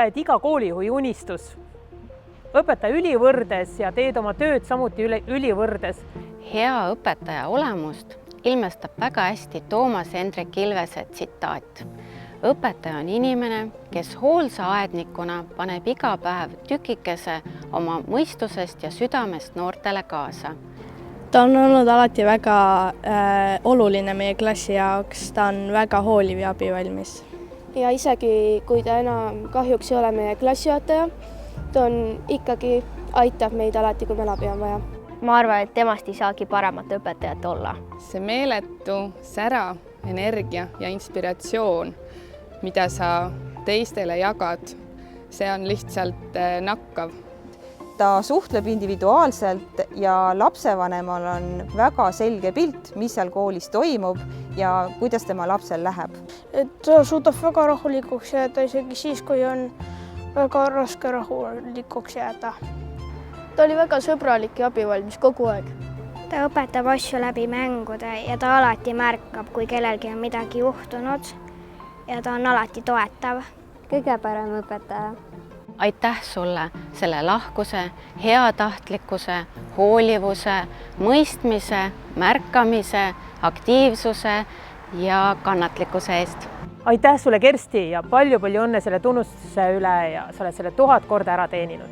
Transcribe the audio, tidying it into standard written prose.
oled iga koolijuhi unistus. Õpetaja ülivõrdes ja teed oma tööd samuti ülivõrdes. Hea õpetaja olemust ilmestab väga hästi Toomas Hendrik Ilvese tsitaat. Õpetaja on inimene, kes hoolsa aednikuna paneb iga päev tükikese oma mõistusest ja südamest noortele kaasa. Ta on olnud alati väga oluline meie klassi jaoks, ta on väga hooliv ja abivalmis. Ja isegi kui ta enam kahjuks ei ole meie klassijuhataja, ta on ikkagi aitab meid alati, kui meil abi on vaja. Ma arvan, et temast ei saagi paremat õpetajat olla. See meeletu sära, energia ja inspiratsioon, mida sa teistele jagad, see on lihtsalt nakkav. Ta suhtleb individuaalselt ja lapsevanemal on väga selge pilt, mis seal koolis toimub ja kuidas tema lapsel läheb. Ta suudab väga rahulikuks jääda isegi siis, kui on väga raske rahulikuks jääda. Ta oli väga sõbralik ja abivalmis kogu aeg. Ta õpetab asju läbi mängude ja ta alati märkab, kui kellelgi on midagi juhtunud ja ta on alati toetav. Kõige parem õpetaja. Aitäh sulle selle lahkuse, heatahtlikkuse, hoolivuse, mõistmise, märkamise, aktiivsuse ja kannatlikkuse eest. Aitäh sulle, Kersti, ja palju õnne selle tunnustuse üle ja sa oled selle 1000 korda ära teeninud.